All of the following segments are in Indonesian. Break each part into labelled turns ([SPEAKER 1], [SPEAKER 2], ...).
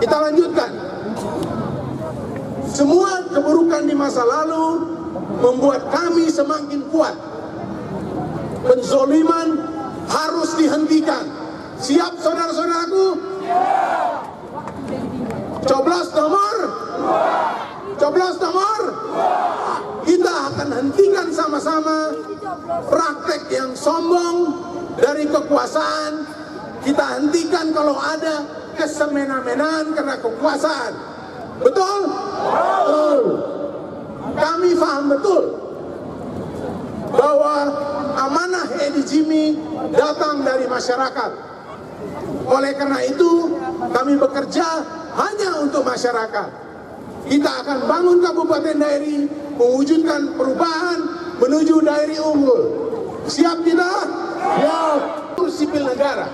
[SPEAKER 1] Kita lanjutkan. Semua keburukan di masa lalu membuat kami semakin kuat. Penzoliman harus dihentikan. Siap saudara-saudaraku? Coblos nomor? Coblos nomor? Kita akan hentikan sama-sama praktek yang sombong dari kekuasaan. Kita hentikan kalau ada kesemena-menaan karena kekuasaan. Betul? Betul. Kami paham betul bahwa amanah Edi Jimmy datang dari masyarakat. Oleh karena itu, kami bekerja hanya untuk masyarakat. Kita akan bangun Kabupaten Dairi, mewujudkan perubahan menuju Dairi unggul. Siap kita? Siap. Sipil negara.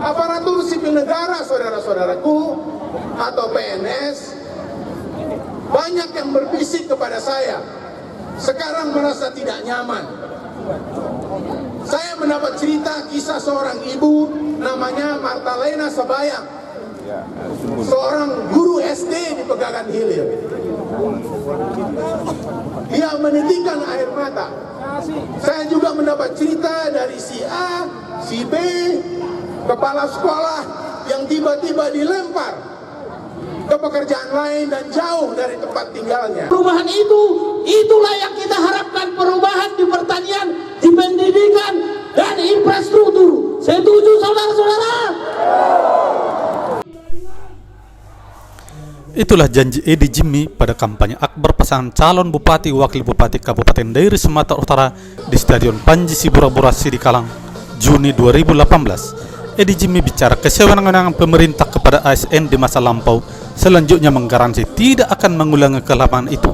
[SPEAKER 1] Aparatur sipil negara, saudara-saudaraku, atau PNS, banyak yang berbisik kepada saya. Sekarang merasa tidak nyaman. Saya mendapat cerita kisah seorang ibu namanya Martalena Sabayang, seorang guru SD di Pegagan Hilir. Dia menitikkan air mata. Saya juga mendapat cerita dari si A, si B, kepala sekolah yang tiba-tiba dilempar ke pekerjaan lain dan jauh dari tempat tinggalnya.
[SPEAKER 2] Perubahan itulah yang kita harapkan, perubahan di pertanian, di pendidikan, dan infrastruktur. Setuju saudara-saudara?
[SPEAKER 3] Itulah janji Edi Jimmy pada kampanye akbar pasangan calon Bupati Wakil Bupati Kabupaten Dairi Sumatera Utara di Stadion Panji Sibura-Bura Sidikalang, Juni 2018. Edi Jimmy bicara kesewenang-wenangan pemerintah kepada ASN di masa lampau, selanjutnya menggaransi tidak akan mengulangi kesalahan itu.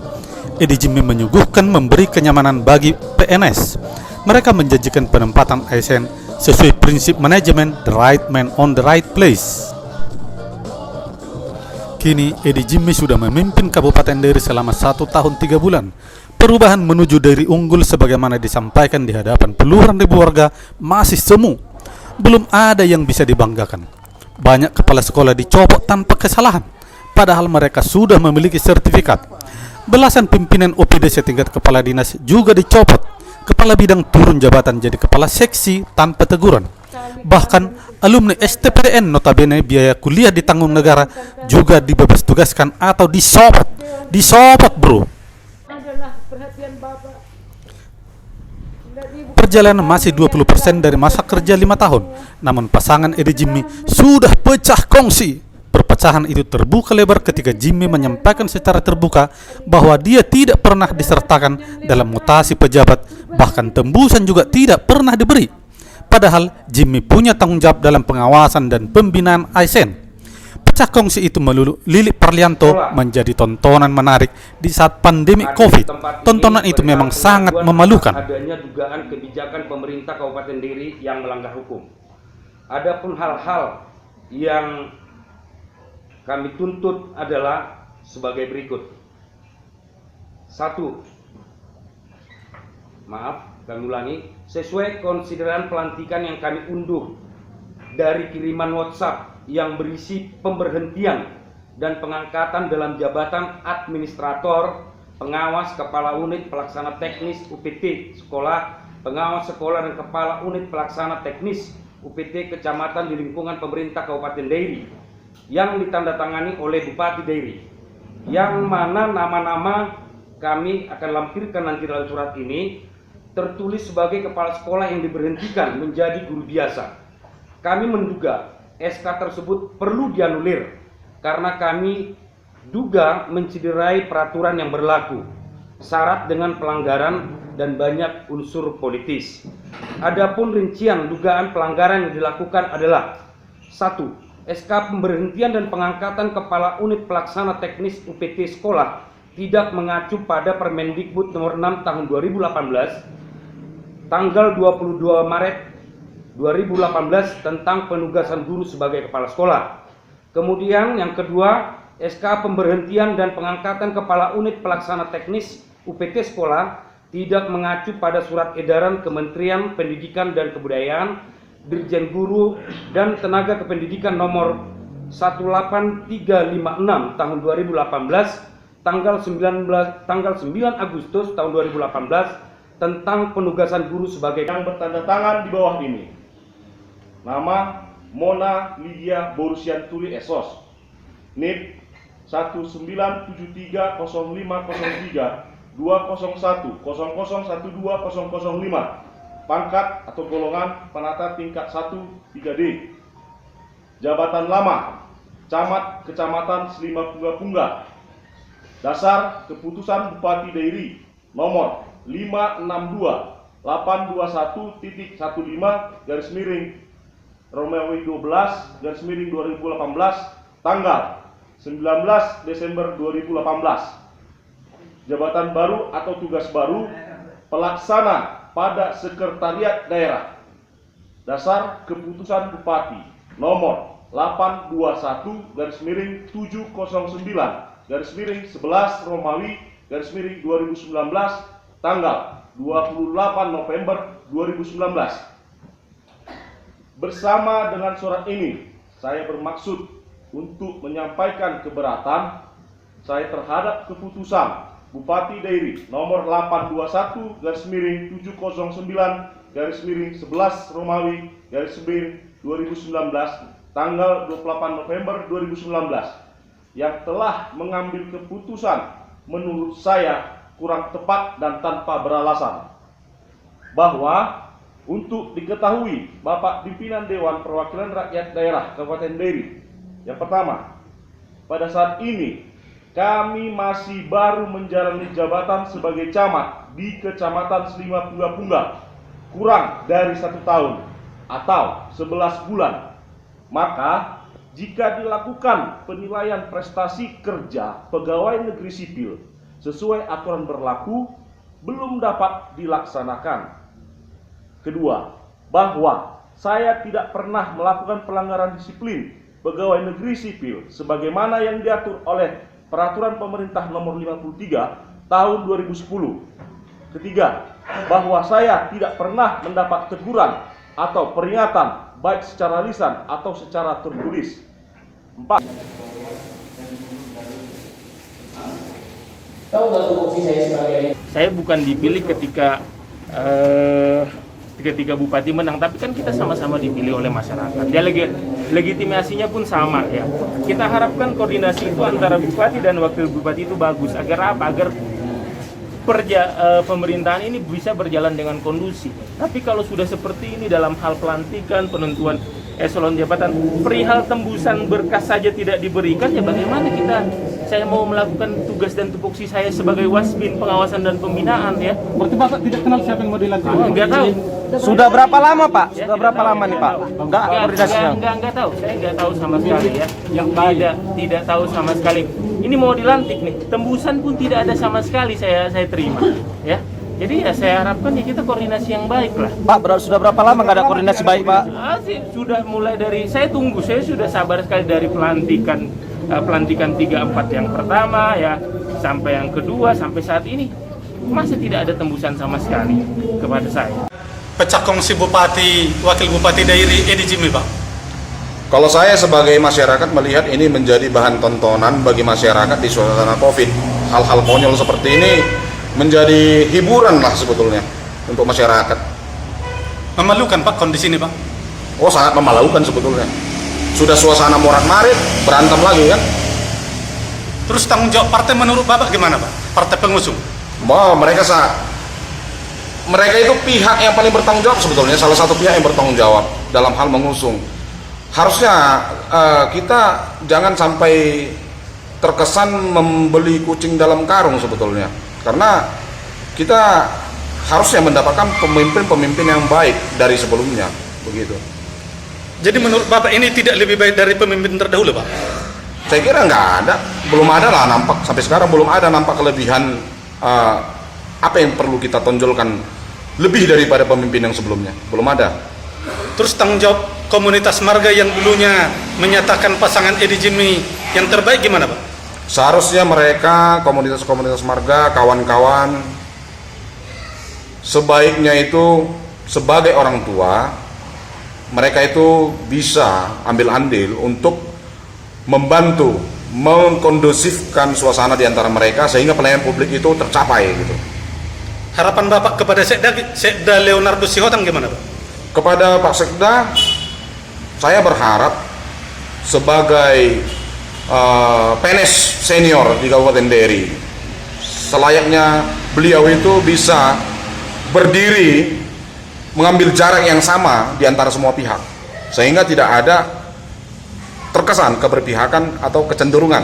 [SPEAKER 3] Edi Jimmy menyuguhkan memberi kenyamanan bagi PNS. Mereka menjanjikan penempatan ASN sesuai prinsip manajemen the right man on the right place. Kini Edi Jimmy sudah memimpin Kabupaten Dairi selama 1 tahun 3 bulan. Perubahan menuju Dairi unggul sebagaimana disampaikan di hadapan puluhan ribu warga masih semu. Belum ada yang bisa dibanggakan. Banyak kepala sekolah dicopot tanpa kesalahan, padahal mereka sudah memiliki sertifikat. Belasan pimpinan OPD setingkat kepala dinas juga dicopot. Kepala bidang turun jabatan jadi kepala seksi tanpa teguran. Bahkan alumni STPTN notabene biaya kuliah ditanggung negara juga dibebas tugaskan atau disopot. Disopot, bro. Perjalanan masih 20% dari masa kerja 5 tahun. Namun pasangan Edi Jimmy sudah pecah kongsi. Perpecahan itu terbuka lebar ketika Jimmy menyampaikan secara terbuka bahwa dia tidak pernah disertakan dalam mutasi pejabat, bahkan tembusan juga tidak pernah diberi. Padahal Jimmy punya tanggung jawab dalam pengawasan dan pembinaan ASN. Pecah kongsi itu melulu Lili Parlianto menjadi tontonan menarik di saat pandemi COVID. Tontonan itu memang sangat memalukan.
[SPEAKER 4] Adanya dugaan kebijakan pemerintah Kabupaten Dairi yang melanggar hukum. Adapun hal-hal yang kami tuntut adalah sebagai berikut. 1. Kami ulangi, sesuai konsideran pelantikan yang kami unduh dari kiriman WhatsApp yang berisi pemberhentian dan pengangkatan dalam jabatan administrator, pengawas kepala unit pelaksana teknis UPT sekolah, pengawas sekolah dan kepala unit pelaksana teknis UPT kecamatan di lingkungan pemerintah Kabupaten Dairi yang ditandatangani oleh Bupati Dairi, yang mana nama-nama kami akan lampirkan nanti dalam surat ini tertulis sebagai kepala sekolah yang diberhentikan menjadi guru biasa. Kami menduga SK tersebut perlu dianulir karena kami duga mencederai peraturan yang berlaku, syarat dengan pelanggaran dan banyak unsur politis. Adapun rincian dugaan pelanggaran yang dilakukan adalah 1. SK pemberhentian dan pengangkatan kepala unit pelaksana teknis UPT sekolah tidak mengacu pada Permendikbud nomor 6 tahun 2018 tanggal 22 Maret 2018 tentang penugasan guru sebagai kepala sekolah. Kemudian yang kedua, SK pemberhentian dan pengangkatan kepala unit pelaksana teknis UPT sekolah tidak mengacu pada surat edaran Kementerian Pendidikan dan Kebudayaan, Dirjen Guru dan Tenaga Kependidikan nomor 18356 tahun 2018 tanggal 9 Agustus tahun 2018 tentang penugasan guru sebagai
[SPEAKER 5] yang bertanda tangan di bawah ini. Nama Mona Lydia Borusiantuli SOS. NIP 19305032010012005. Pangkat atau golongan penata tingkat 1 3D. Jabatan lama Camat Kecamatan Selima Pungga. Dasar keputusan Bupati Dairi nomor 562/821.15 Romawi 12/2018 tanggal 19 Desember 2018. Jabatan baru atau tugas baru pelaksana pada Sekretariat Daerah. Dasar keputusan Bupati nomor 821/709/11 Romawi 2019 tanggal 28 November 2019. Bersama dengan surat ini, saya bermaksud untuk menyampaikan keberatan saya terhadap keputusan Bupati Dairi nomor 821/709/11 Romawi 2019 tanggal 28 November 2019 yang telah mengambil keputusan menurut saya kurang tepat dan tanpa beralasan. Bahwa untuk diketahui Bapak Pimpinan Dewan Perwakilan Rakyat Daerah Kabupaten Dairi, yang pertama, pada saat ini kami masih baru menjalani jabatan sebagai camat di Kecamatan Selima Pungga kurang dari 1 tahun atau 11 bulan. Maka jika dilakukan penilaian prestasi kerja pegawai negeri sipil sesuai aturan berlaku belum dapat dilaksanakan. Kedua, bahwa saya tidak pernah melakukan pelanggaran disiplin pegawai negeri sipil sebagaimana yang diatur oleh Peraturan Pemerintah Nomor 53 Tahun 2010. Ketiga, bahwa saya tidak pernah mendapat teguran atau peringatan baik secara lisan atau secara tertulis. 4.
[SPEAKER 2] Tahu nggak tupoksi saya sebagai?
[SPEAKER 6] Saya bukan dipilih ketika bupati menang, tapi kan kita sama-sama dipilih oleh masyarakat. Dia legitimasinya pun sama ya. Kita harapkan koordinasi itu antara bupati dan wakil bupati itu bagus. Agar apa? Agar pemerintahan ini bisa berjalan dengan kondusif. Tapi kalau sudah seperti ini dalam hal pelantikan, penentuan eselon jabatan, perihal tembusan berkas saja tidak diberikan, ya bagaimana saya mau melakukan tugas dan tupoksi saya sebagai wasbin pengawasan dan pembinaan ya.
[SPEAKER 3] Berarti Bapak tidak kenal siapa yang mau dilantik?
[SPEAKER 6] Oh, enggak tahu.
[SPEAKER 7] Sudah berapa lama Pak? Sudah berapa lama nih Pak? Enggak koordinasinya?
[SPEAKER 6] Enggak tahu. Saya enggak tahu sama sekali ya. Yang tidak tahu sama sekali. Ini mau dilantik nih, tembusan pun tidak ada sama sekali saya terima ya. Jadi ya saya harapkan ya kita koordinasi yang baik lah.
[SPEAKER 7] Pak, sudah berapa lama nggak ada koordinasi baik Pak?
[SPEAKER 6] Sudah mulai dari, saya sudah sabar sekali dari pelantikan 3-4 yang pertama ya, sampai yang kedua, sampai saat ini. Masa tidak ada tembusan sama sekali kepada saya.
[SPEAKER 3] Pecah kongsi Bupati, Wakil Bupati Dairi Edi Jimmy Pak.
[SPEAKER 8] Kalau saya sebagai masyarakat melihat ini menjadi bahan tontonan bagi masyarakat di suasana Covid. Hal-hal konyol seperti ini menjadi hiburan lah sebetulnya untuk masyarakat.
[SPEAKER 3] Memalukan Pak kondisi ini Pak?
[SPEAKER 8] Oh, sangat memalukan sebetulnya. Sudah suasana morat-marit, berantem lagi kan?
[SPEAKER 3] Terus tanggung jawab partai menurut Bapak gimana Pak? Partai pengusung?
[SPEAKER 8] Mereka itu pihak yang paling bertanggung jawab sebetulnya, salah satu pihak yang bertanggung jawab dalam hal mengusung. Harusnya kita jangan sampai terkesan membeli kucing dalam karung sebetulnya, karena kita harusnya mendapatkan pemimpin-pemimpin yang baik dari sebelumnya, begitu.
[SPEAKER 3] Jadi menurut Bapak ini tidak lebih baik dari pemimpin terdahulu Pak?
[SPEAKER 8] Saya kira belum ada lah nampak, sampai sekarang belum ada nampak kelebihan apa yang perlu kita tonjolkan lebih daripada pemimpin yang sebelumnya, belum ada.
[SPEAKER 3] Terus tanggung jawab komunitas marga yang dulunya menyatakan pasangan Edi Jimmy yang terbaik gimana Pak?
[SPEAKER 8] Seharusnya mereka, komunitas-komunitas marga, kawan-kawan, sebaiknya itu sebagai orang tua, mereka itu bisa ambil andil untuk membantu mengkondusifkan suasana di antara mereka sehingga pelayanan publik itu tercapai gitu.
[SPEAKER 3] Harapan Bapak kepada Sekda Leonardo Sihotan gimana, Pak?
[SPEAKER 8] Kepada Pak Sekda, saya berharap sebagai PNS senior di Kabupaten Dery, selayaknya beliau itu bisa berdiri mengambil jarak yang sama di antara semua pihak sehingga tidak ada terkesan keberpihakan atau kecenderungan,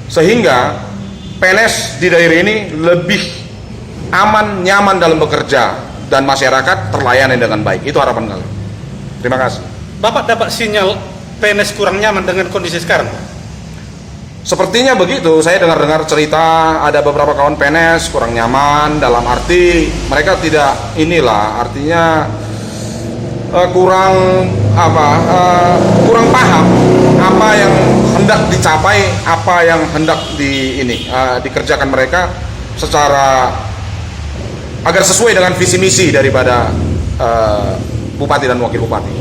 [SPEAKER 8] sehingga PNS di daerah ini lebih aman, nyaman dalam bekerja dan masyarakat terlayani dengan baik. Itu harapan kami. Terima kasih.
[SPEAKER 3] Bapak dapat sinyal PNS kurang nyaman dengan kondisi sekarang?
[SPEAKER 8] Sepertinya begitu. Saya dengar-dengar cerita ada beberapa kawan PNS kurang nyaman dalam arti mereka tidak artinya kurang paham apa yang hendak dicapai, apa yang hendak dikerjakan mereka secara agar sesuai dengan visi misi daripada bupati dan wakil bupati.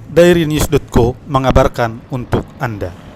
[SPEAKER 3] Dairynews.co mengabarkan untuk Anda.